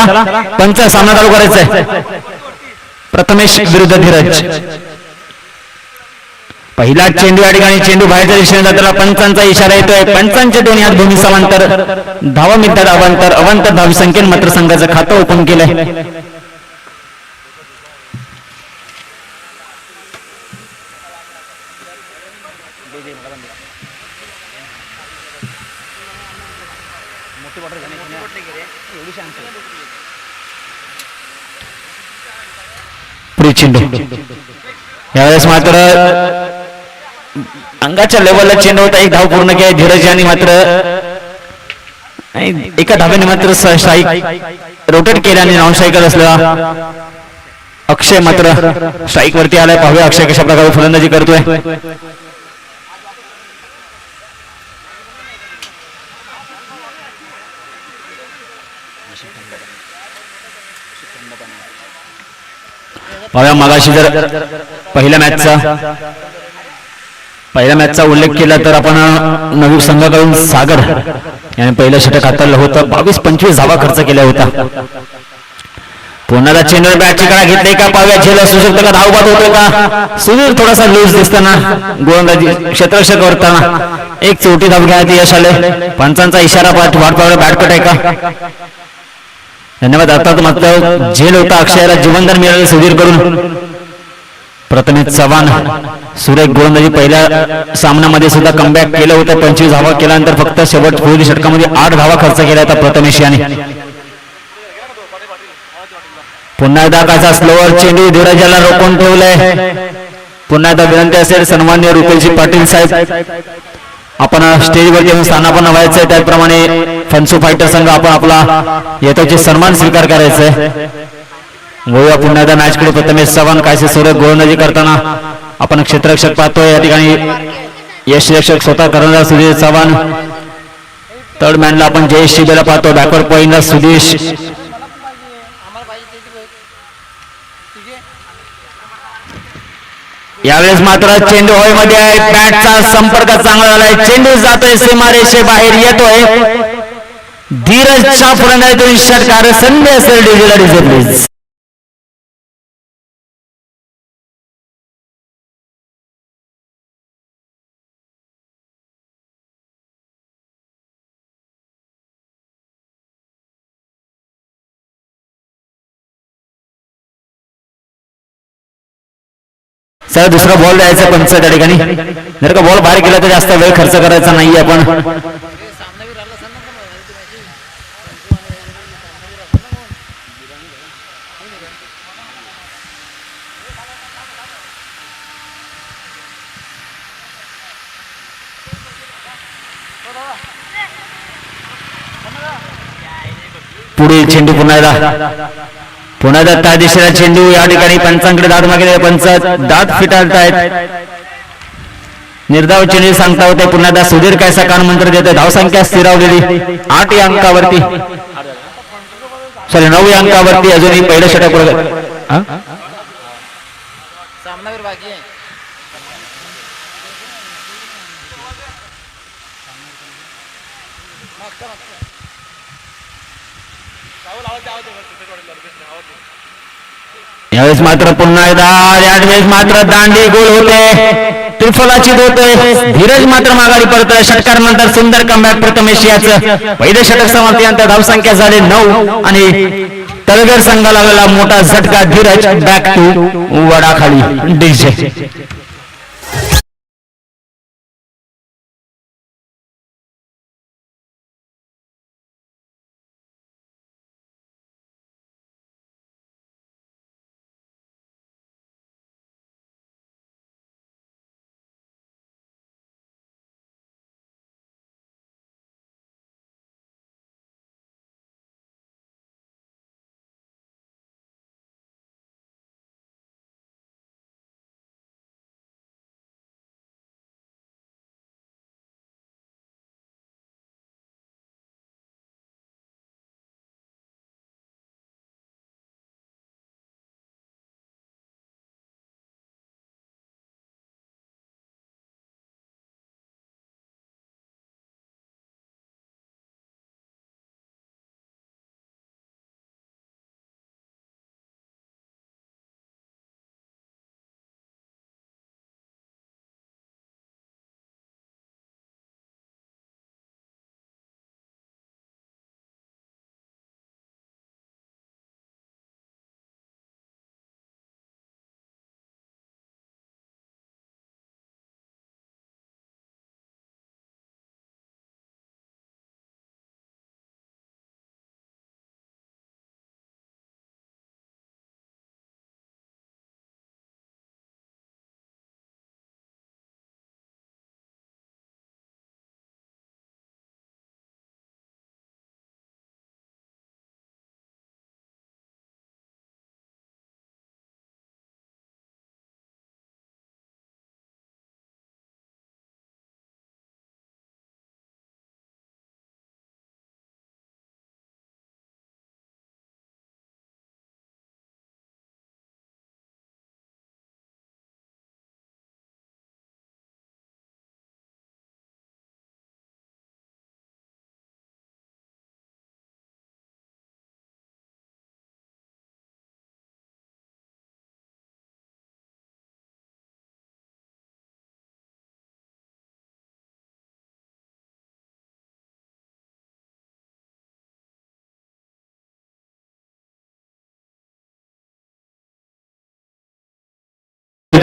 चला पंच सामना चालू करायचा आहे. प्रथमेश विरुद्ध धीरज. पहिला चेंडू या ठिकाणी चेंडू बाहेरच्या दिशेने जाताना पंचांचा इशारा येतोय. पंचांच्या दोन्ही हात भूमी समांतर धावा मिळतात. अवांतर धाव संख्येने मात्र संघाचं खातं ओपन केलंय. चेंडू यावेळेस मात्र अंगाच्या लेवलला चेंडू होता. एक धाव पूर्ण केली धीरज यांनी मात्र एका धावेने मात्र स्ट्राईक रोटेट केल्याने नॉन स्ट्रायकर असलेला अक्षय मात्र स्ट्राईक वरती आलाय. पाहूया अक्षय कशा प्रकारे फलंदाजी करतोय. पाहूया मगाशी जर पहिल्या मॅचचा उल्लेख केला तर आपण नवी संघाकडून सागर याने पहिलं षटक हाताळलं होतं. 22-25 धावा खर्च केल्या होता. पुन्हा चेंडू बॅटची कडा घेतली का पाहूया झेल असू शकतो का धावबाद होतो का. सुधीर थोडासा लूज दिसताना गोलंदाजी क्षेत्ररक्षक करताना एक चोटी धाव घेण्यात यश आले. पंचांचा इशारा वाट पाहूया बॅटकट आहे का. धन्यवाद. आता मात्र झेल होता अक्षयाला जीवनदान मिळाले सुधीर कडून. प्रथमेश चव्हाण सुरेख गोलंदाजी पहिल्या सामन्यामध्ये सुद्धा कमबॅक केलं होतं. 25 धावा केल्यानंतर फक्त शेवट पहिल्या षटकामध्ये 8 धावा खर्च केल्या होता प्रथमेश याने. पुन्हा एकदा काचा स्लोअर चेंडू धीरजाला रोखून ठेवलंय. पुन्हा एकदा विनंती असेल सन्माननीय रुपेशजी पाटील साहेब आपण स्टेजवरती येऊन स्थानापन्न व्हायचंय. त्याचप्रमाणे फन्सू फायटर संघ आपण आपला येत्याचे सन्मान स्वीकार करायचंय. गोव्या पुन्हा एकदा मॅच कडे प्रथमेश चव्हाण कायसे सुरेख गोलंदाजी करताना आपण क्षेत्ररक्षक पाहतोय. या ठिकाणी यशरक्षक स्वतः करणारा सुधीर चव्हाण. थर्ड मॅनला आपण जयेश शिबेला पाहतो. बॅकवर्ड पॉइंटला सुदेश. यावेळेस मात्र चेंडू हवेमध्ये आहे. बॅटचा संपर्क चांगला झालाय. चेंडू जातोय सीमारेषे बाहेर येतोय. धीरजच्या फलंदाजीतून षटकार. संधी असेल डीजेला डीजे प्लीज. सर दुसरा बॉल द्यायचा पंच त्या ठिकाणी. जर का बॉल बाहेर गेला तर जास्त वेळ खर्च करायचा नाहीये आपण. पुढील चेंडू पुन्हा त्या दिशेला चेंडू. या ठिकाणी पंचांकडे दाद मागे. पंच दात फिटाळतायत. निर्धाव चेंडू सांगता होते. पुन्हा एकदा सुधीर कैसा कान मंत्र देतोय. धावसंख्या स्थिरावलेली 8 या अंकावरती. 9 या अंकावरती. अजूनही पहिलं षटक यावेळेस मात्र पुन्हा एकदा यावेळेस मात्र दांडी गोल होते. त्रिफलाची होते. धीरज मात्र माघारी परतला. षटकार नंतर सुंदर कमबॅक प्रथमेश याचं. पहिलं षटक समाप्तीनंतर धावसंख्या झाली 9 आणि तळवेर संघाला लागलेला मोठा झटका. धीरज बॅक टू वडाखाली डीजे.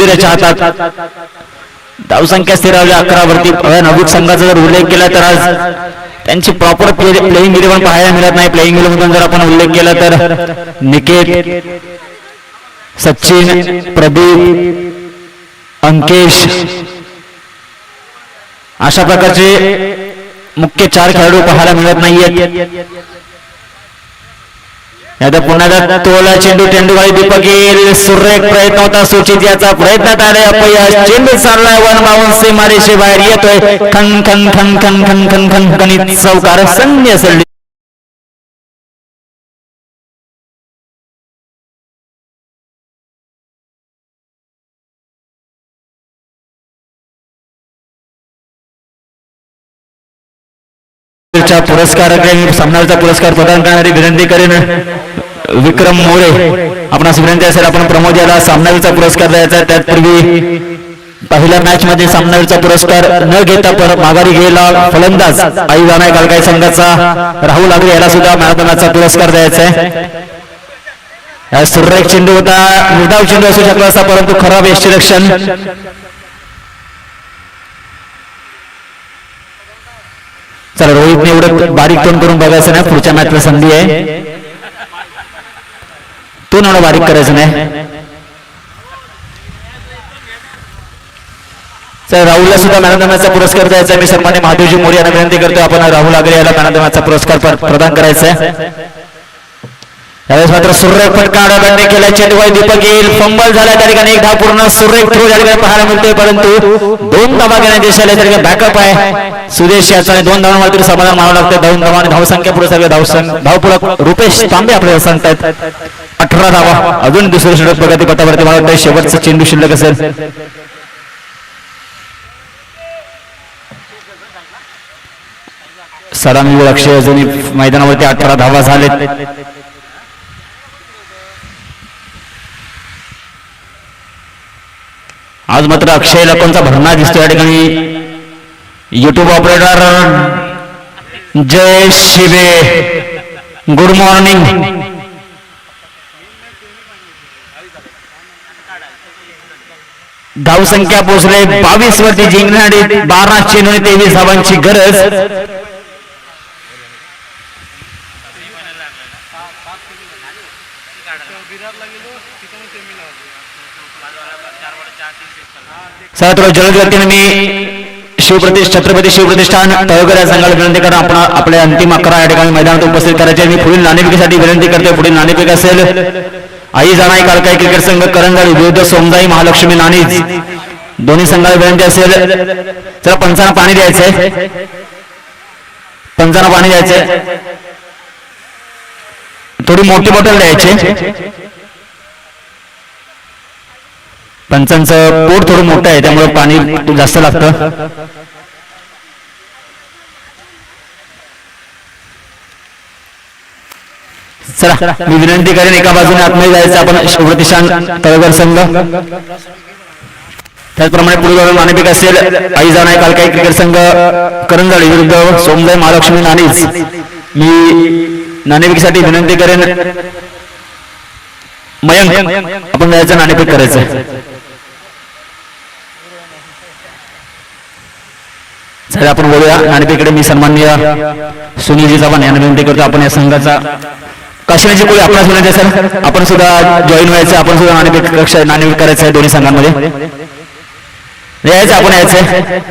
सुधीरच्या हातात. धावसंख्या स्थिरावली 11 वरती. नवयुग संघाचा जर उल्लेख केला तर आज त्यांची प्रॉपर प्लेइंग इलेव्हन पाहायला मिळत नाही. प्लेइंग इलेव्हन जर आपण उल्लेख केला तर निकेत, सचिन, प्रदीप, अंकेश अशा प्रकारचे मुख्य 4 खेळाडू पाहायला मिळत नाहीयेत. आता पुन्हा तोला चेंडू टेंडूगाडी दीपक येईल. सुरेख प्रयत्न होता सुचित याचा प्रयत्नात आले अपयश. चेंडू चाललाय 1 बाउंड सीमारेषे बाहेर येतोय. खन खन खन खन खन खन खन खनित चौकार सैन्य सरली. पुरस्कार सामनाचा पुरस्कार प्रदान करणारी विनंती करेन विक्रम मोरे. आपणास विनंती असेल आपण प्रमोद याला सामनावीरचा पुरस्कार द्यायचा. त्यापूर्वी पहिल्या मॅच मध्ये सामनावीरचा पुरस्कार न घेता परत माघारी गेला फलंदाज आई जाणाय कालकाई संघाचा राहुल आगरे याला सुद्धा मॅन ऑफ द मॅचचा पुरस्कार द्यायचा आहे. सुरेख चेंडू होता. निर्धाव चेंडू असू शकला असता परंतु खराब यष्टीरक्षण. चला रोहितने एवढं बारीक तोंड करून बघायचं नाही. पुढच्या मॅचला संधी आहे. तो एवढं बारीक करायचं नाही. चला राहुलला सुद्धा मॅन ऑफ द मॅचचा पुरस्कार द्यायचा. मी सन्मान्य महादेवजी मोरे यांना विनंती करतो आपण राहुल आगरे याला मॅन ऑफ द मॅचचा पुरस्कार प्रदान करायचा आहे. यावेळेस मात्र सुरेख फटका आडाबंदी केला. चेंडू दीपक येईल. फंबल झाला त्या ठिकाणी. एक धाव पूर्ण. सुरेख थ्रो त्या ठिकाणी पाहायला मिळतोय परंतु 2 धावा घेण्यात यश आले. त्या ठिकाणी बॅकअप आहे सुदेश याचा. 2 धावांवरती समाधान मानावं लागतं. 2 धावा आणि धावसंख्या पुढे सगळे धावपूरक रुपेश तांबे आपल्याला सांगतायत 18 धावा. अजून दुसरे षटक प्रगतीपथावरती. मला वाटतं शेवटचं चेंडू शिल्लक असेल. सलामीवर अक्षय अजूनही मैदानावरती 18 धावा झालेत. आज मात्र अक्षय लकोंचा भरणा दिसतो या ठिकाणी. युट्यूब ऑपरेटर जय शिवे गुड मॉर्निंग. धावसंख्या पोहोचले 22 वरती. जिंकण्यासाठी 12 चेंडू 23 धावांची गरज. सर्व जलद गतीने मी छत्रपती शिवप्रतिष्ठान तळोगर या संघाला विनंती करा आपण आपले अंतिम 11 या ठिकाणी मैदानात उपस्थित करायचे. मी पुढील नाणेफेकीसाठी विनंती करते. पुढील नाणेफेक असेल आई जाणाई कालकाई क्रिकेट संघ करंजाळी विरुद्ध सोमजाई महालक्ष्मी नाणीज. दोन्ही संघाला विनंती असेल चला पंचांना पाणी द्यायचंय. पंचांना पाणी द्यायचंय. थोडी मोठी बॉटल द्यायची. पंचांचं पोट थोडं मोठं आहे त्यामुळे पाणी जास्त लागतं. चला मी विनंती करेन एका बाजूने आतमध्ये जायचं आपण शिवप्रतिष्ठान तळोगर संघ. त्याचप्रमाणे पुढे जाऊन नाणेफेक असेल आई जाणाई कालकाई क्रिकेट संघ करंजाळी विरुद्ध सोमजाई महालक्ष्मी नाणीज. मी नाणेफेकीसाठी विनंती करेन मयंक आपण जायचं नाणेफेक करायचं. चला आपण बोलूया नाणेफेकीकडे. मी सन्माननीय सुनीलजी चव्हाण यांना विनंती करतो आपण या संघाचा काशीनाची कोळी आपणास विनंती असेल आपण सुद्धा जॉईन व्हायचं. आपण सुद्धा नाणेफेक करायचं आहे. दोन्ही संघांमध्ये यायचं आपण यायचंय.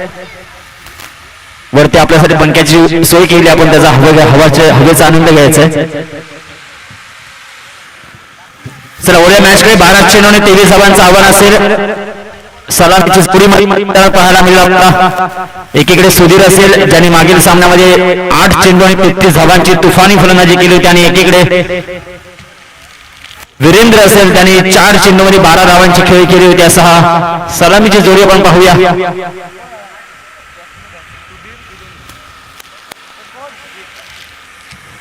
वरती आपल्यासाठी पंख्याची सोय केली आपण. त्याचा हवेचा आनंद घ्यायचा आहे. चला उद्या मॅचकडे 12 चेंडू 23 धावांचं आव्हान असेल. सलामीची पुरी पाहायला मिळाला. एकीकडे सुधीर असेल ज्यांनी मागील सामन्यामध्ये 8 चेंडू आणि 33 धावांची तुफानी फलंदाजी केली होती. आणि एकीकडे वीरेंद्र असेल त्यांनी 4 चेंडू मध्ये 12 धावांची खेळी केली होती. असा हा सलामीची जोडी आपण पाहूया.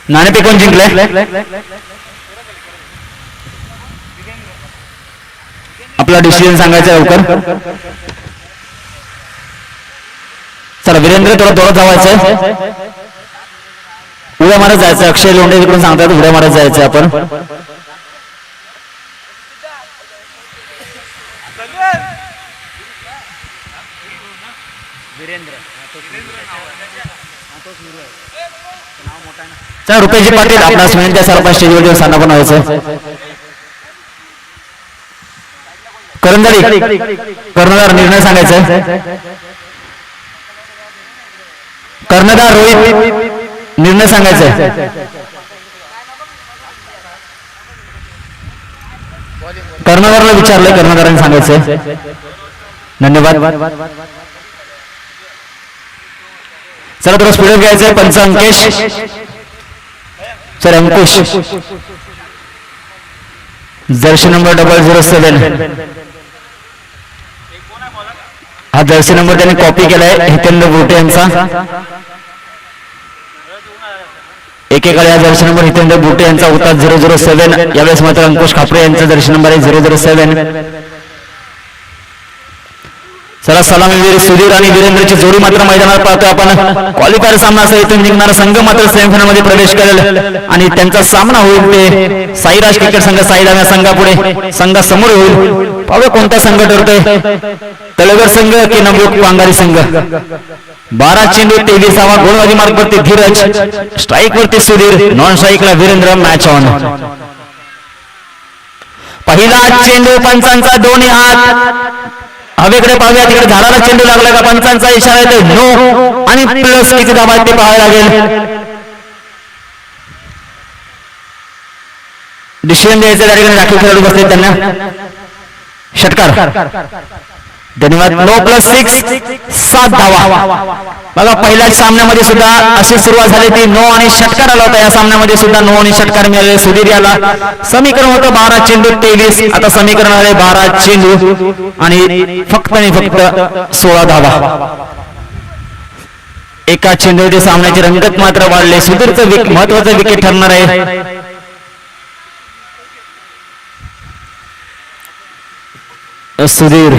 नाणेफेक कोण जिंकले आपला डिसिजन सांगायचा लवकर. चला वीरेंद्र थोडा धावायचंय. उड्या मारत जायचं. अक्षय लोंढे तिकडून सांगतात उड्या मारत जायचं आपण. चला रुपेशजी पाटील आपणास विनंती आहे सरपंच स्टेजवर स्थानापन्न व्हायचं. कर्णधार निर्णय सांगायचा. कर्णधार रोहित निर्णय सांगायचा. कर्णधाराला विचारलंय, कर्णधारांनी सांगायचंय. धन्यवाद. चला थोडं स्पीड घ्यायचंय. पंच अंकेश सर अंकुश जर्सी नंबर 007 हा जर्सी नंबर त्यांनी कॉपी केलाय हितेंद्र बुटे यांचा. एकेकाळी हा जर्सी नंबर हितेंद्र बुटे यांचा होता 007. यावेळेस मात्र अंकुश खापरे यांचा जर्सी नंबर आहे 007. चला सलामीवीर सुधीर आणि वीरेंद्रची जोडी मात्र मैदानात पाहतोय आपण. क्वालिफायर सामना असेल, इथून जिंकणारा संघ मात्र सेमीफायनल मध्ये प्रवेश करेल आणि त्यांचा सामना होईल ते साईराज क्रिकेट संघ साईराज या संघापुढे संघासमोर होईल. पाहूया कोणता संघ ठरतोय, तळेगर संघ की नवयुग वांगारी संघ. 12 चेंडू 23वा गोलंदाजी मार्क वरती धीरज, स्ट्राईक वरती सुधीर, नॉन स्ट्राईकला वीरेंद्र. Match on. पहिला चेंडू पंचांचा दोन्ही हात हवेकडे पाहूया. तिकडे झाडाला चेंडू लागला का पंचांचा इशारा येतो नो आणि प्लस किती धावा ते पाहायला लागेल. डिसिजन द्यायचं त्या ठिकाणी राखीव खेळाडू बसले त्यांना षटकार. धन्यवाद. 9+6 7 धावा. बघा पहिल्याच सामन्यामध्ये सुद्धा अशी सुरुवात झाली ती नो आणि षटकार आला होता. या सामन्यामध्ये सुद्धा नो आणि षटकार मिळाले सुधीर याला. समीकरण होतं 12 चेंडू 23. आता समीकरण आले 12 चेंडू आणि फक्त 16 धावा. एका चेंडूच्या सामन्याची रंगत मात्र वाढले. सुधीरचं महत्वाचं विकेट ठरणार आहे. सुधीर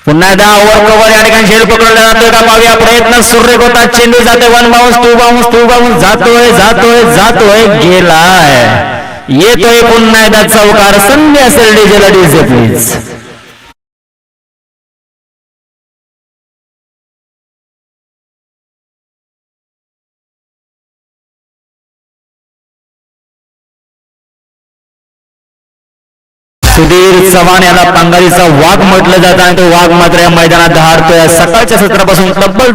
पुन्हा एकदा ओव्हर कव्हर या ठिकाणी झेल पकडला जातोय का पाहूया. प्रयत्न सुरेख होता. चेंडू जाते 1 बाउन्स 2 बाउन्स 2 बाउन्स जातोय गेलाय. येतोय पुन्हा एकदा चौकार. संधी असेल डीजेला डीजे प्लीज. सुधीर चव्हाण याला पांगारीचा वाघ म्हटलं जातं आणि तो वाघ मात्र या मैदानात धाडतोय. सकाळच्या सत्रापासून तब्बल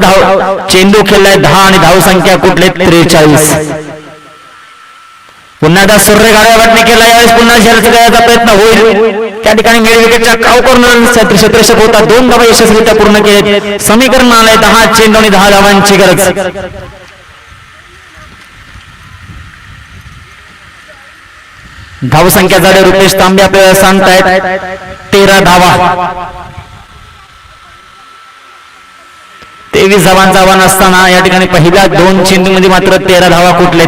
चेंडू खेळलाय 10 आणि धाव संख्या कुठले 43. पुन्हा एकदा सूर्य गाड्या वाटणी केला. यावेळेस पुन्हा झेलचा करायचा प्रयत्न होईल. त्या ठिकाणी मिड विकेटच्या काव कॉर्नर क्षेत्ररक्षक होता. 2 धावा यशस्वीरित्या पूर्ण केले. समीकरण आलंय 10 चेंडू आणि 10 धावांची गरज. धावसंख्या झाले रुपेश तांबे आपल्याला सांगतायत 13 धावा. 23 धावांचा आव्हान असताना या ठिकाणी पहिल्या 2 चेंडूमध्ये मात्र 13 धावा कुठले.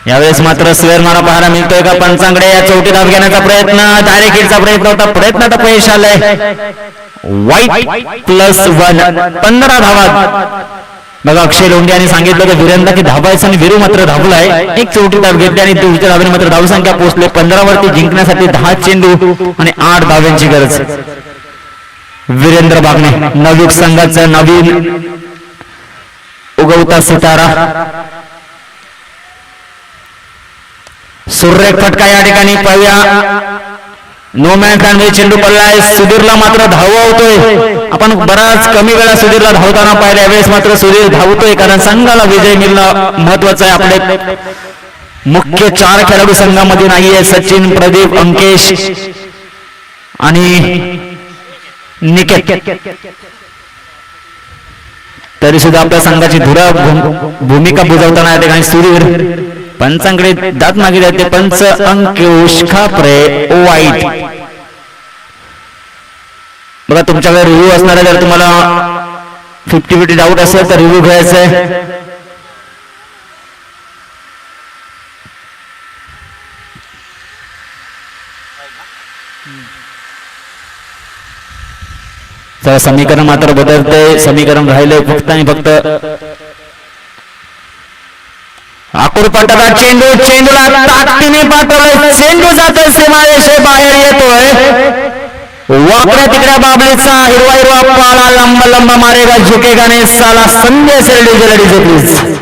यावेळेस मात्र स्वेअर मारा पाहायला मिळतोय का पंचांकडे. या चौथी धाव घेण्याचा प्रयत्न डायरेक्ट हिटचा प्रयत्न होता. प्रयत्नात अपयश आलंय. वाईट +1 15 धावा. बघा अक्षय लोंढे यांनी सांगितलं की वीरेंद्र की धावायचं आणि वीरू मात्र धावलाय. एक चौथी धाव घेतली आणि दुसऱ्या धावेने मात्र धावसंख्या पोहोचले 15 वरती. जिंकण्यासाठी 10 चेंडू आणि 8 धाव्यांची गरज. वीरेंद्र बागणे नवयुग संघाचा नवीन उगवता सितारा. सूर्य फटका या ठिकाणी पाहूया. नो मॅन लँड चेंडू पडलाय. सुधीरला मात्र धावतोय. आपण बराच कमी वेळा सुधीरला धावताना पाहिल्या. वेळेस मात्र सुधीर धावतोय कारण संघाला विजय मिळणं महत्वाचं आहे. आपले मुख्य 4 खेळाडू संघामध्ये नाहीये. सचिन, प्रदीप, अंकेश आणि निकेत. तरी सुद्धा आपल्या संघाची धुरा भूमिका बुजवताना या ठिकाणी सुधीर. पंचांकडे दात मागे जाते. पंच अंकुश खापरे वाईट. बघा तुमच्याकडे रिव्ह्यू असणार आहे. जर तुम्हाला 50-50 डाऊट असेल तर रिव्ह्यू घ्यायचा आहे. तर समीकरण मात्र बदलते. समीकरण राहिले फक्त आणि फक्त आकुरपाटाचा चेंडू. चेंडूला ताकदीने पाठवलाय. चेंडू जातोय सीमारेषे बाहेर येतोय. वाकड्या तिकड्या बाबलीचा हिरवा हिरवा पाला लंबा लंबा मारेगा झुकेगा नाही साला संदेश डीजे प्लीज